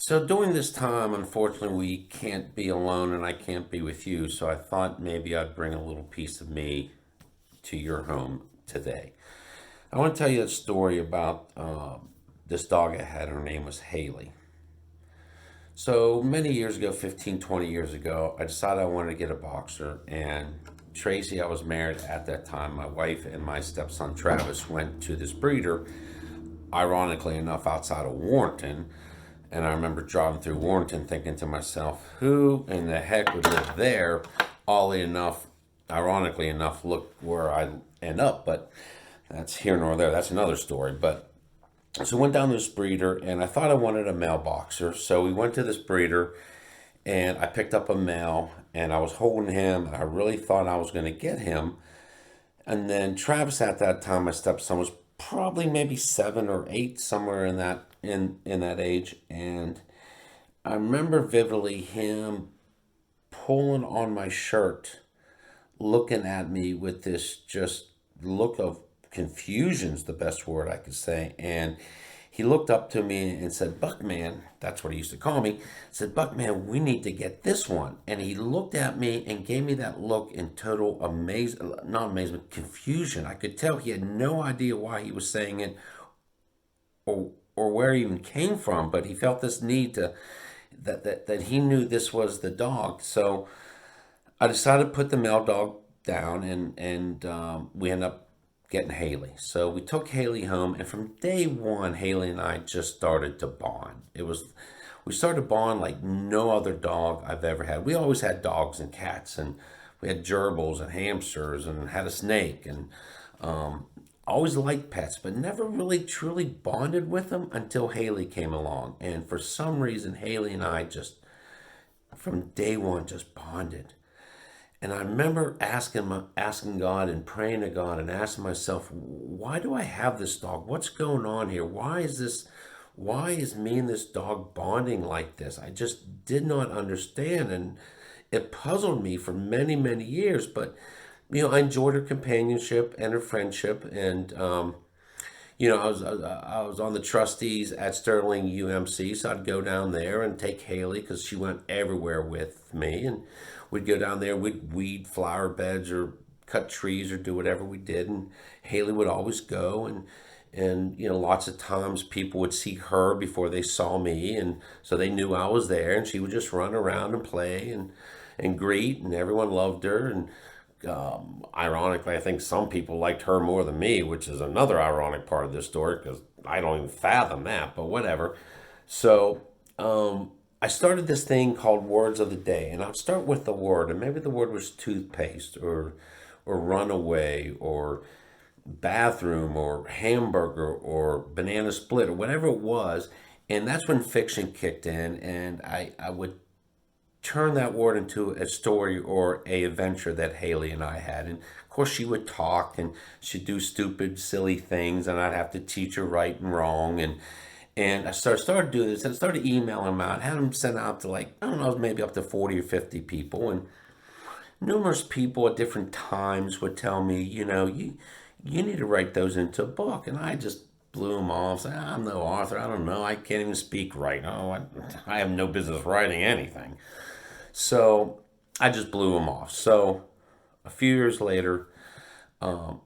So during this time, unfortunately, we can't be alone and I can't be with you. So I thought maybe I'd bring a little piece of me to your home today. I want to tell you a story about this dog I had. Her name was Haley. So many years ago, 15, 20 years ago, I decided I wanted to get a boxer. And Tracy, I was married at that time. My wife and my stepson Travis went to this breeder, ironically enough, outside of Warrenton. And I remember driving through Warrenton thinking to myself, who in the heck would live there? Oddly enough, ironically enough, look where I end up, but that's here nor there. That's another story. But so I went down to this breeder and I thought I wanted a male boxer. So we went to this breeder and I picked up a male and I was holding him. I really thought I was going to get him. And then Travis at that time, my stepson, was probably maybe 7 or 8, somewhere in that age. And I remember vividly him pulling on my shirt, looking at me with this just look of confusion's the best word I could say. And he looked up to me and said, Buckman, that's what he used to call me, said, Buckman, we need to get this one. And he looked at me and gave me that look in total not amazement, confusion. I could tell he had no idea why he was saying it or where he even came from, but he felt this need to, that he knew this was the dog. So I decided to put the male dog down and we ended up getting Haley. So we took Haley home, and from day one, Haley and I just started to bond. We started to bond like no other dog I've ever had. We always had dogs and cats, and we had gerbils and hamsters, and had a snake, and always liked pets, but never really truly bonded with them until Haley came along. And for some reason, Haley and I just, from day one, just bonded. And I remember asking God and praying to God and asking myself, why do I have this dog? What's going on here? Why is me and this dog bonding like this? I just did not understand. And it puzzled me for many, many years. But, I enjoyed her companionship and her friendship. And, I was on the trustees at Sterling UMC, so I'd go down there and take Haley because she went everywhere with me, and we'd go down there, we'd weed flower beds or cut trees or do whatever we did, and Haley would always go, and lots of times people would see her before they saw me, and so they knew I was there, and she would just run around and play and greet, and everyone loved her, and ironically, I think some people liked her more than me, which is another ironic part of this story because I don't even fathom that, but whatever. So I started this thing called Words of the Day, and I'll start with the word, and maybe the word was toothpaste or runaway or bathroom or hamburger or banana split or whatever it was. And that's when fiction kicked in, and I would turn that word into a story or a adventure that Haley and I had. And of course, she would talk and she'd do stupid, silly things, and I'd have to teach her right and wrong. And I started doing this, and I started emailing them out, had them sent out to, like, I don't know, maybe up to 40 or 50 people. And numerous people at different times would tell me, you need to write those into a book. And I just blew them off, said, I'm no author, I don't know, I can't even speak right. Oh, I have no business writing anything. So I just blew them off. So a few years later, I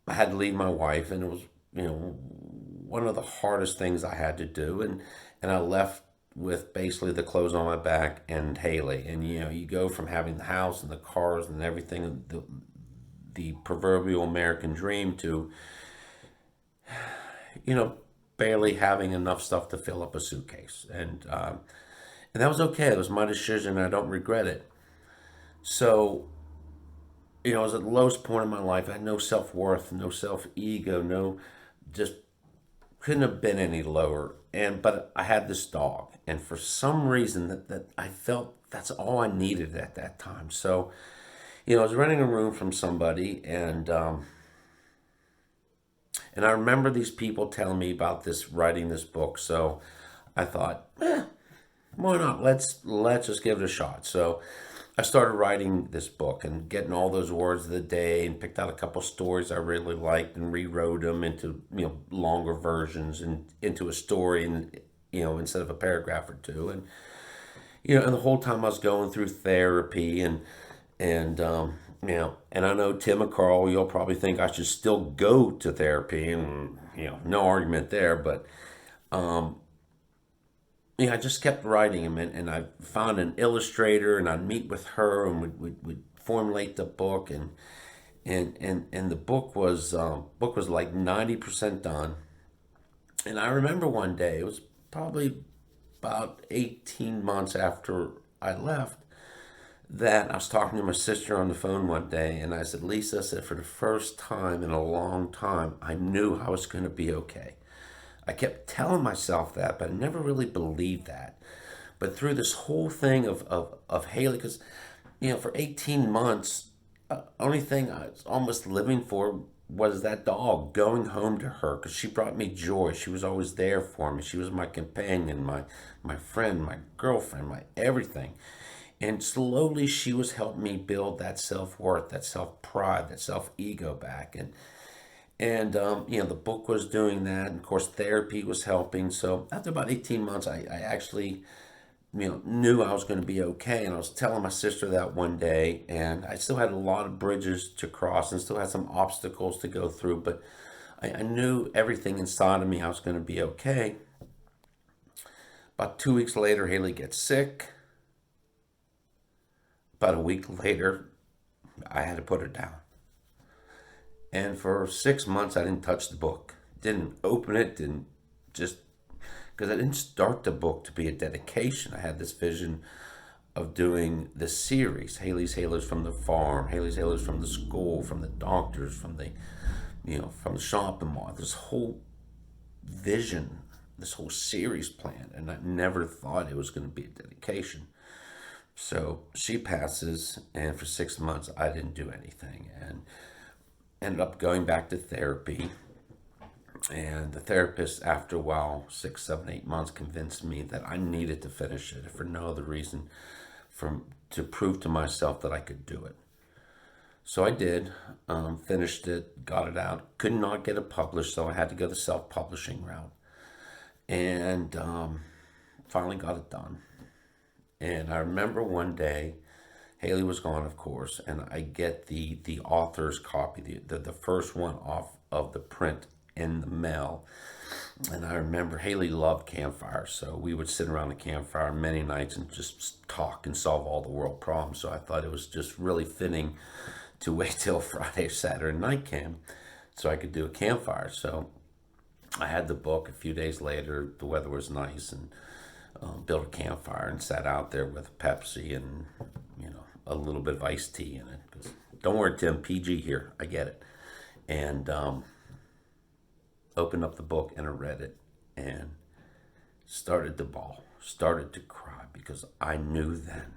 had to leave my wife, and it was, one of the hardest things I had to do. And I left with basically the clothes on my back and Haley. And, you go from having the house and the cars and everything, the proverbial American dream to, barely having enough stuff to fill up a suitcase. And that was okay. It was my decision. I don't regret it. So, I was at the lowest point in my life. I had no self-worth, no self-ego, just couldn't have been any lower. But I had this dog. And for some reason that I felt that's all I needed at that time. So, I was renting a room from somebody, and I remember these people telling me about writing this book. So I thought, why not? Let's just give it a shot. So I started writing this book and getting all those words of the day, and picked out a couple stories I really liked and rewrote them into longer versions and into a story. And instead of a paragraph or two. And and the whole time I was going through therapy, and I know Tim and Carl, you'll probably think I should still go to therapy, and no argument there. But I just kept writing him, and I found an illustrator, and I'd meet with her, and would formulate the book, and the book was like 90% done. And I remember one day, it was probably about 18 months after I left, that I was talking to my sister on the phone one day, and I said, Lisa, I said, for the first time in a long time, I knew I was going to be okay. I kept telling myself that, but I never really believed that. But through this whole thing of Haley, because, for 18 months, only thing I was almost living for was that dog, going home to her, because she brought me joy. She was always there for me. She was my companion, my friend, my girlfriend, my everything. And slowly she was helping me build that self-worth, that self-pride, that self-ego back. And the book was doing that. And of course, therapy was helping. So after about 18 months, I actually, knew I was going to be okay. And I was telling my sister that one day, and I still had a lot of bridges to cross and still had some obstacles to go through, but I knew everything inside of me, I was going to be okay. About 2 weeks later, Haley gets sick. About a week later, I had to put her down. And for 6 months, I didn't touch the book. Didn't open it, didn't just, because I didn't start the book to be a dedication. I had this vision of doing this series, Haley's Halos from the farm, Haley's Halos from the school, from the doctors, from the shopping mall. This whole vision, this whole series plan, and I never thought it was going to be a dedication. So she passes, and for 6 months, I didn't do anything, and ended up going back to therapy. And the therapist, after a while, 6, 7, 8 months, convinced me that I needed to finish it, for no other reason, to prove to myself that I could do it. So I did, finished it, got it out. Could not get it published, so I had to go the self-publishing route. And finally got it done. And I remember one day, Haley was gone, of course, and I get the author's copy, the first one off of the print in the mail. And I remember Haley loved campfires, so we would sit around the campfire many nights and just talk and solve all the world problems. So I thought it was just really fitting to wait till Friday, Saturday night came so I could do a campfire. So I had the book. A few days later, the weather was nice, and built a campfire and sat out there with Pepsi and a little bit of iced tea in it. 'Cause, don't worry, Tim, PG here. I get it. And opened up the book, and I read it and started to bawl, started to cry, because I knew then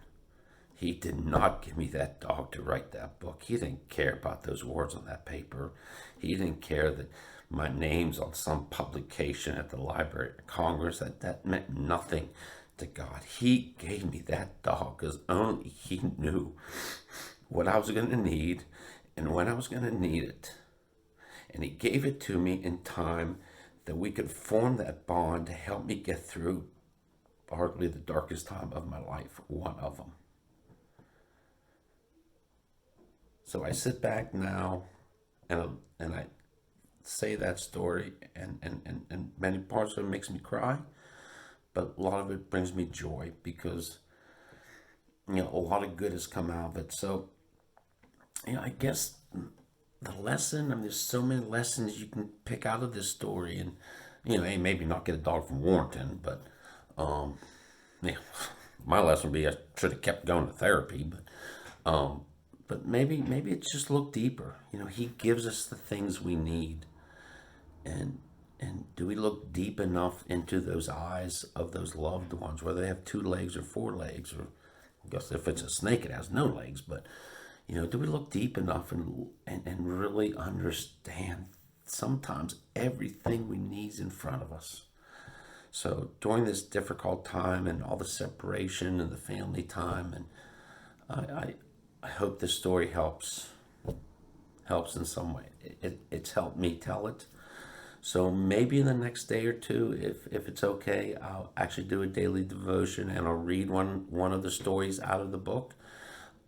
he did not give me that dog to write that book. He didn't care about those words on that paper. He didn't care that my name's on some publication at the Library of Congress. That meant nothing to God. He gave me that dog because only he knew what I was going to need and when I was going to need it. And he gave it to me in time that we could form that bond to help me get through arguably the darkest time of my life, one of them. So I sit back now and I say that story, and many parts of it makes me cry, but a lot of it brings me joy, because a lot of good has come out of it. So I guess the lesson, there's so many lessons you can pick out of this story, and hey, maybe not get a dog from Warrington, but my lesson would be I should have kept going to therapy, but maybe it's just look deeper. He gives us the things we need. And do we look deep enough into those eyes of those loved ones, whether they have 2 legs or 4 legs, or I guess if it's a snake, it has no legs, but, do we look deep enough and really understand sometimes everything we need is in front of us? So during this difficult time and all the separation and the family time, and I hope this story helps in some way. It's helped me tell it. So maybe in the next day or two, if it's okay, I'll actually do a daily devotion and I'll read one of the stories out of the book.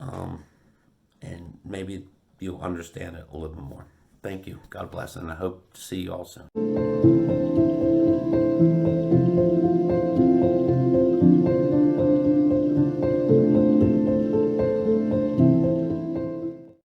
And maybe you'll understand it a little more. Thank you. God bless, and I hope to see you all soon.